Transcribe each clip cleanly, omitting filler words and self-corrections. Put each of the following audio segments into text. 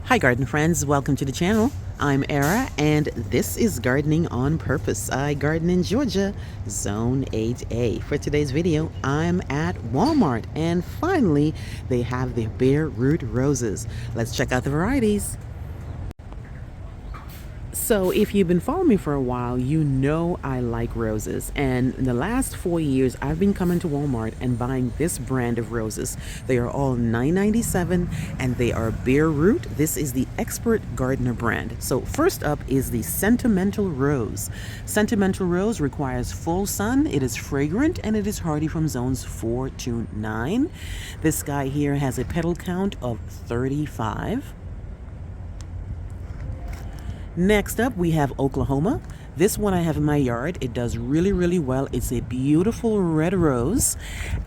Hi garden friends, welcome to the channel. I'm Era and this is Gardening on Purpose. I garden in Georgia, Zone 8A. For today's video, I'm at Walmart and finally they have the bare root roses. Let's check out the varieties. So if you've been following me for a while, you know I like roses. And in the last 4 years, I've been coming to Walmart and buying this brand of roses. They are all $9.97 and they are bare root. This is the Expert Gardener brand. So first up is the Sentimental Rose. Sentimental Rose requires full sun. It is fragrant and it is hardy from zones 4 to 9. This guy here has a petal count of 35. Next up, we have Oklahoma. This one I have in my yard. It does really well. It's a beautiful red rose.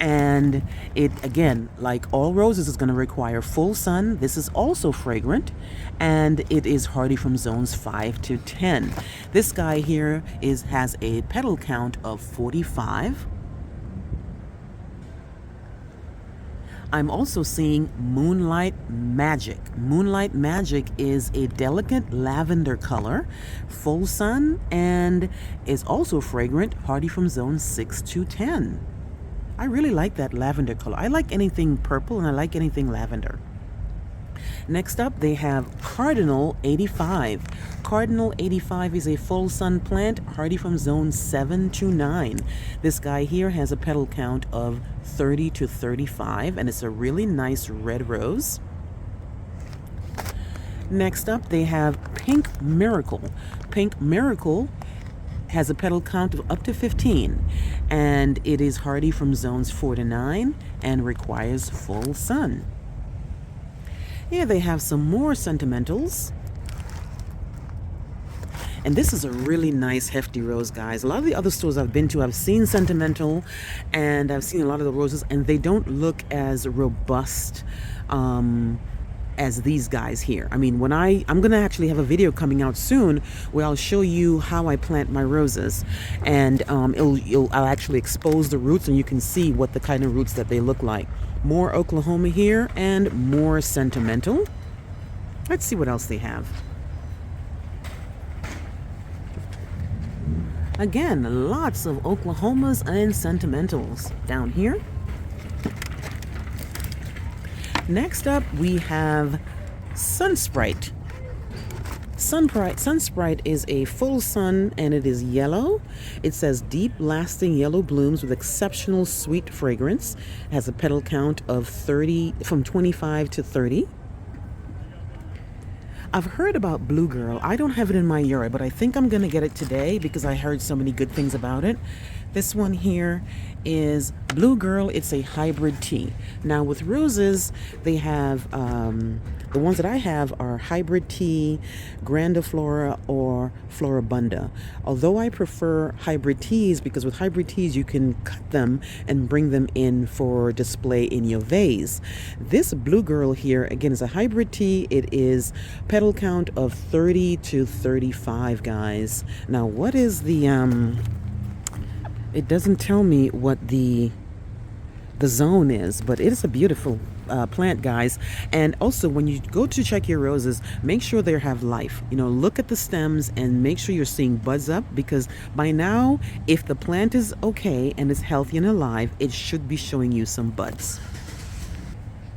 And it, again, like all roses, is going to require full sun. This is also fragrant. And it is hardy from zones 5 to 10. This guy here has a petal count of 45. I'm also seeing Moonlight Magic. Moonlight Magic is a delicate lavender color, full sun, and is also fragrant, hardy from zone 6 to 10. I really like that lavender color. I like anything purple and I like anything lavender. Next up, they have Cardinal 85. Cardinal 85 is a full sun plant, hardy from zone 7 to 9. This guy here has a petal count of 30 to 35, and it's a really nice red rose. Next up, they have Pink Miracle. Pink Miracle has a petal count of up to 15, and it is hardy from zones 4 to 9 and requires full sun. Here they have some more sentimentals. And this is a really nice hefty rose, guys. A lot of the other stores I've been to, I've seen sentimental and I've seen a lot of the roses, and they don't look as robust as these guys here. I mean, when I'm gonna actually have a video coming out soon where I'll show you how I plant my roses, and I'll actually expose the roots and you can see what the kind of roots that they look like. More Oklahoma here and more sentimental. Let's see what else they have. Again, lots of Oklahomas and sentimentals down here. Next up, we have Sunsprite. Sunsprite is a full sun and it is yellow. It says deep lasting yellow blooms with exceptional sweet fragrance. It has a petal count of 25 to 30. I've heard about Blue Girl. I don't have it in my yard, but I think I'm gonna get it today because I heard so many good things about it. This one here is Blue Girl. It's a hybrid tea. Now with roses, they have, the ones that I have are hybrid tea, grandiflora, or floribunda. Although I prefer hybrid teas because with hybrid teas you can cut them and bring them in for display in your vase. This Blue Girl here, again, is a hybrid tea. It is petal count of 30 to 35, guys. Now what is the, it doesn't tell me what the zone is, but it is a beautiful plant, guys. And also, when you go to check your roses, make sure they have life. You know, look at the stems and make sure you're seeing buds up, because by now, if the plant is okay and is healthy and alive, it should be showing you some buds.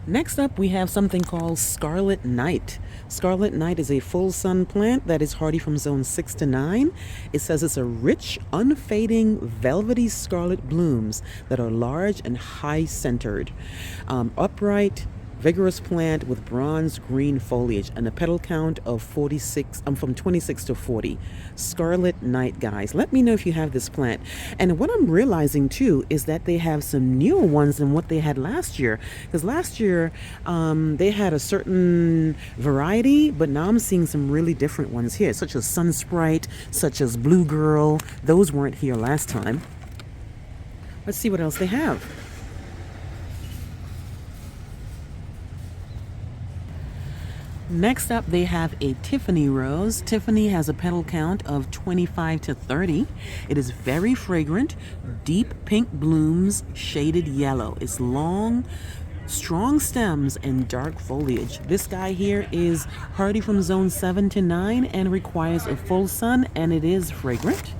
Next up, we have something called Scarlet Night. Scarlet Night is a full sun plant that is hardy from zone 6 to 9. It says it's a rich, unfading, velvety scarlet blooms that are large and high-centered. Upright, vigorous plant with bronze green foliage and a petal count of 46, from 26 to 40. Scarlet Night, guys. Let me know if you have this plant. And what I'm realizing too is that they have some newer ones than what they had last year. Because last year they had a certain variety, but now I'm seeing some really different ones here, such as Sunsprite, such as Blue Girl. Those weren't here last time. Let's see what else they have. Next up, they have a Tiffany rose. Tiffany has a petal count of 25 to 30. It is very fragrant, deep pink blooms, shaded yellow. It's long, Strong stems and dark foliage. This guy here is hardy from zone 7 to 9 and requires a full sun, and it is fragrant.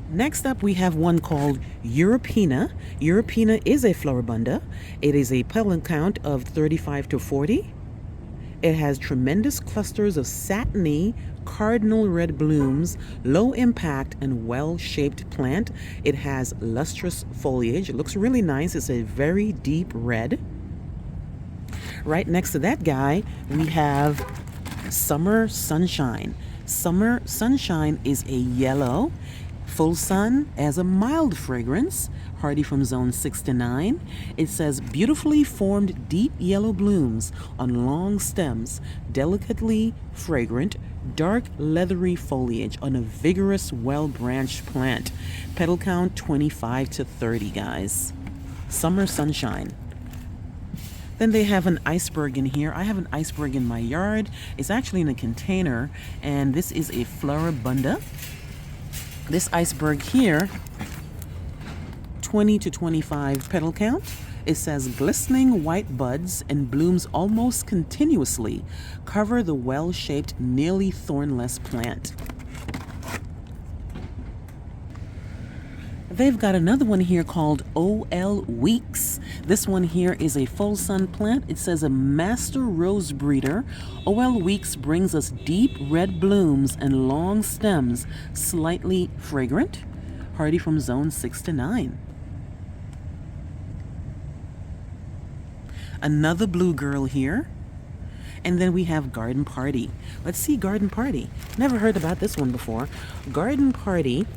Next up, we have one called Europena. Europena is a floribunda. It is a petal count of 35 to 40. It has tremendous clusters of satiny cardinal red blooms, low impact and well-shaped plant. It has lustrous foliage. It looks really nice. It's a very deep red. Right next to that guy, we have Summer Sunshine. Summer Sunshine is a yellow. Full sun as a mild fragrance, hardy from zone 6 to 9. It says beautifully formed deep yellow blooms on long stems, delicately fragrant, dark leathery foliage on a vigorous, well-branched plant. Petal count 25 to 30, guys. Summer Sunshine. Then they have an iceberg in here. I have an iceberg in my yard. It's actually in a container, and this is a floribunda. This iceberg here, 20 to 25 petal count. It says glistening white buds and blooms almost continuously cover the well-shaped, nearly thornless plant. They've got another one here called O.L. Weeks. This one here is a full sun plant. It says a master rose breeder. O.L. Weeks brings us deep red blooms and long stems, slightly fragrant, hardy from zone 6 to 9. Another blue girl here. And then we have Garden Party. Let's see Garden Party. Never heard about this one before. Garden Party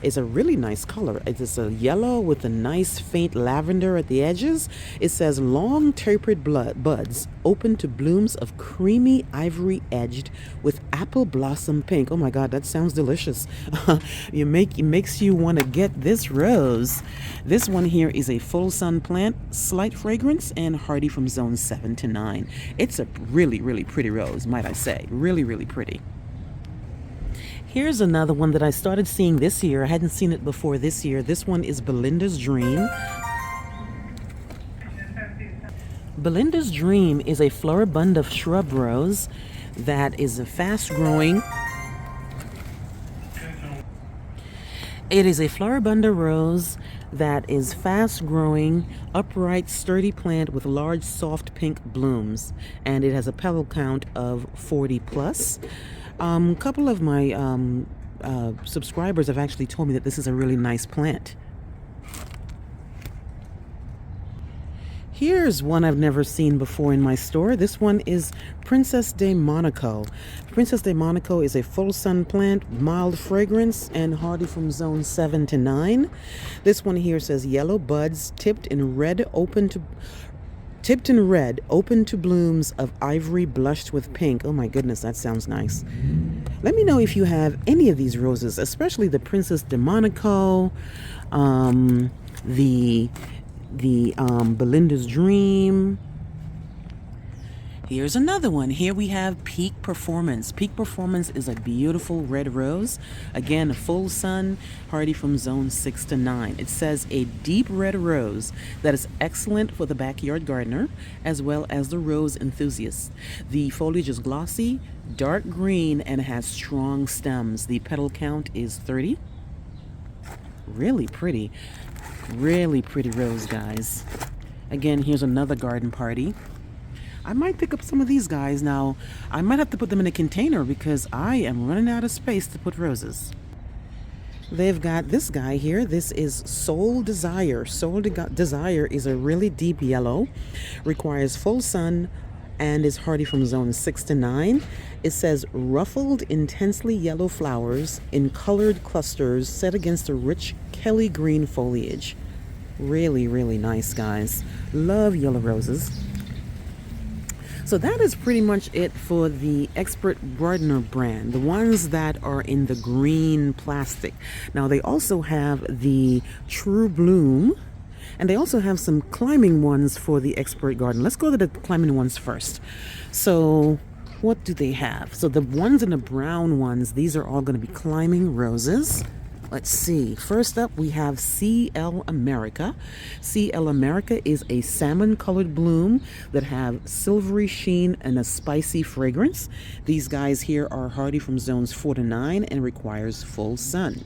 is a really nice color. It's a yellow with a nice faint lavender at the edges. It says long tapered buds open to blooms of creamy ivory edged with apple blossom pink. Oh my God, that sounds delicious. It makes you want to get this rose. This one here is a full sun plant, slight fragrance, and hardy from zone 7 to 9. It's a really, really pretty rose, might I say. Really, really pretty. Here's another one that I started seeing this year. I hadn't seen it before this year. This one is Belinda's Dream. Belinda's Dream is a floribunda shrub rose that is a fast-growing. It is a floribunda rose that is fast-growing, upright, sturdy plant with large, soft pink blooms, and it has a petal count of 40 plus. A couple of my subscribers have actually told me that this is a really nice plant. Here's one I've never seen before in my store. This one is Princess de Monaco. Princess de Monaco is a full sun plant, mild fragrance, and hardy from zone 7 to 9. This one here says yellow buds tipped in red, open to blooms of ivory blushed with pink. Oh my goodness, that sounds nice. Let me know if you have any of these roses, especially the Princess de Monaco, the Belinda's Dream. Here's another one. Here we have Peak Performance. Peak Performance is a beautiful red rose. Again, a full sun, hardy from zone 6 to 9. It says a deep red rose that is excellent for the backyard gardener as well as the rose enthusiast. The foliage is glossy, dark green, and has strong stems. The petal count is 30. Really pretty rose, guys. Again, here's another Garden Party. I might pick up some of these guys now. I might have to put them in a container because I am running out of space to put roses. They've got this guy here. This is Soul Desire. Soul Desire is a really deep yellow, requires full sun, and is hardy from zone 6 to 9. It says ruffled, intensely yellow flowers in colored clusters set against a rich Kelly green foliage. Really, really nice, guys. Love yellow roses. So that is pretty much it for the Expert Gardener brand, the ones that are in the green plastic. Now they also have the True Bloom, and they also have some climbing ones for the Expert Garden. Let's go to the climbing ones first. So what do they have? So the ones in the brown ones, these are all going to be climbing roses. Let's see. First up, we have CL America. CL America is a salmon-colored bloom that have silvery sheen and a spicy fragrance. These guys here are hardy from zones 4 to 9 and requires full sun.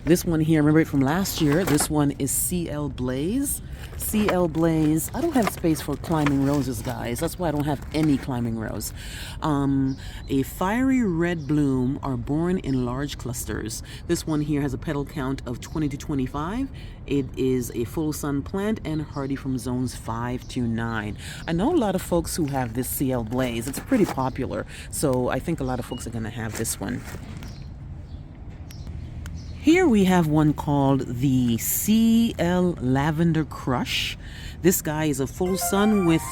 This one here, remember it from last year, this one is CL Blaze. CL Blaze, I don't have space for climbing roses, guys. That's why I don't have any climbing rose. A fiery red bloom are born in large clusters. This one here has a petal count of 20 to 25. It is a full sun plant and hardy from zones 5 to 9. I know a lot of folks who have this CL Blaze. It's pretty popular, so I think a lot of folks are going to have this one. Here we have one called the CL Lavender Crush. This guy is a full sun with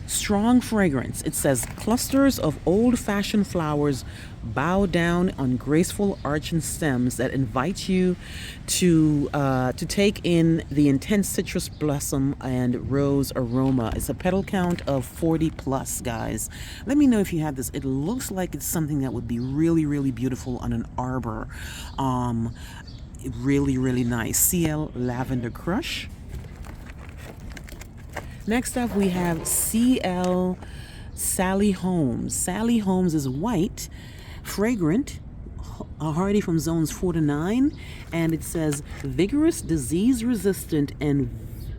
strong fragrance. It says clusters of old-fashioned flowers bow down on graceful arching stems that invite you to take in the intense citrus blossom and rose aroma. It's a petal count of 40 plus, guys. Let me know if you have this. It looks like it's something that would be really, really beautiful on an arbor. Really, really nice. CL Lavender Crush. Next up, we have CL Sally Holmes. Sally Holmes is white, fragrant, hardy from zones 4 to 9, and it says vigorous, disease-resistant, and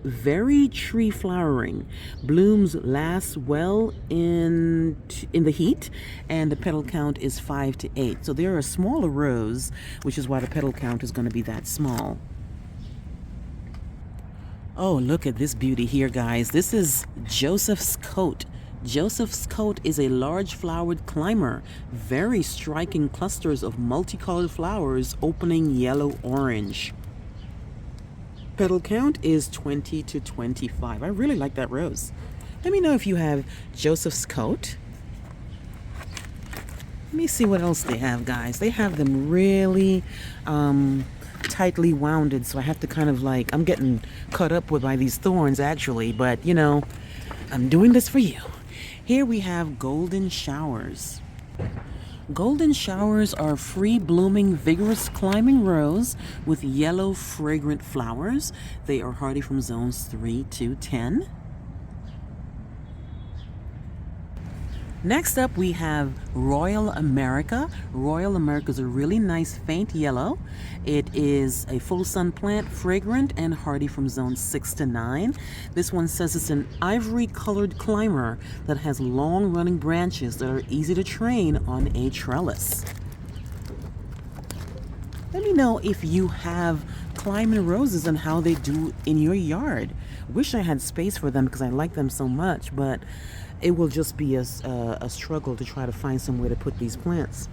very tree flowering. Blooms last well in the heat, and the petal count is 5 to 8. So they're a smaller rose, which is why the petal count is going to be that small. Oh, look at this beauty here, guys. This is Joseph's Coat. Joseph's Coat is a large flowered climber. Very striking clusters of multicolored flowers opening yellow-orange. Petal count is 20 to 25. I really like that rose. Let me know if you have Joseph's Coat. Let me see what else they have, guys. They have them really tightly wounded, so I have to kind of like, I'm getting cut up with by these thorns actually, but you know, I'm doing this for you. Here we have Golden Showers. Golden Showers are free blooming, vigorous climbing rose with yellow fragrant flowers. They are hardy from zones 3 to 10. Next up, we have Royal America. Royal America is a really nice faint yellow. It is a full sun plant, fragrant, and hardy from zones 6 to 9. This one says it's an ivory colored climber that has long running branches that are easy to train on a trellis. Let me know if you have climbing roses and how they do in your yard. Wish I had space for them because I like them so much, but it will just be a struggle to try to find somewhere to put these plants.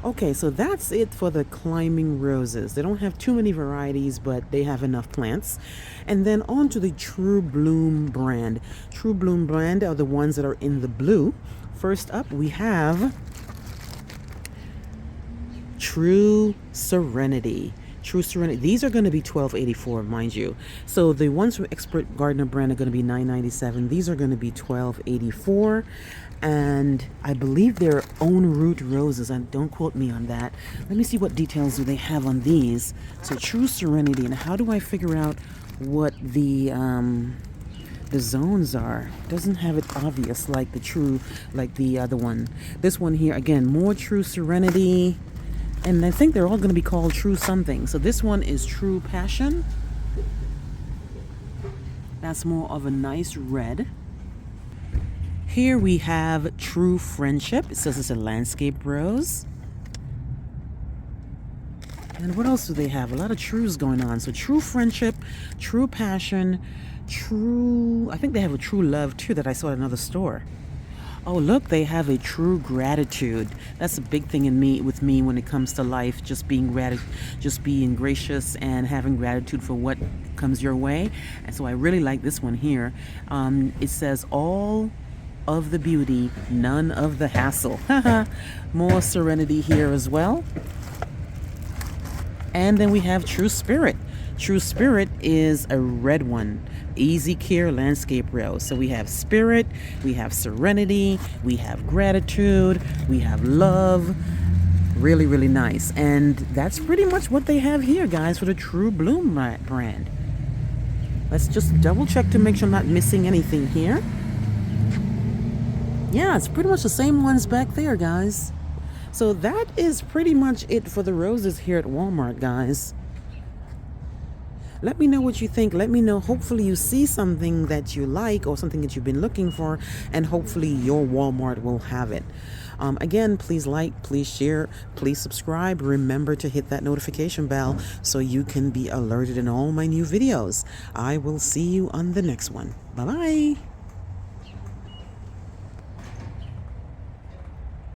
Okay, so that's it for the climbing roses. They don't have too many varieties, but they have enough plants. And then on to the True Bloom brand. True Bloom brand are the ones that are in the blue. First up, we have True Serenity. True Serenity. These are going to be $12.84, mind you. So the ones from Expert Gardener brand are going to be $9.97. These are going to be $12.84. And I believe they're own root roses. And don't quote me on that. Let me see what details do they have on these. So True Serenity. And how do I figure out what the zones are? Doesn't have it obvious like the other one. This one here, again, more True Serenity. And I think they're all going to be called True something. So this one is True Passion. That's more of a nice red. Here we have True Friendship. It says it's a landscape rose. And what else do they have? A lot of trues going on. So True Friendship, True Passion, True... I think they have a True Love too that I saw at another store. Oh, look, they have a True Gratitude. That's a big thing with me when it comes to life, just being gracious and having gratitude for what comes your way. And so I really like this one here. It says all of the beauty, none of the hassle. More serenity here as well. And then we have True Spirit. True Spirit is a red one. Easy Care Landscape Rose. So we have Spirit, we have Serenity, we have Gratitude, we have Love, Really, really nice. And that's pretty much what they have here, guys, for the True Bloom brand. Let's just double check to make sure I'm not missing anything here. Yeah, it's pretty much the same ones back there, guys. So that is pretty much it for the roses here at Walmart, guys. Let me know what you think. Let me know. Hopefully you see something that you like or something that you've been looking for, and hopefully your Walmart will have it. Again, please like, please share, please subscribe. Remember to hit that notification bell so you can be alerted in all my new videos. I will see you on the next one. Bye-bye.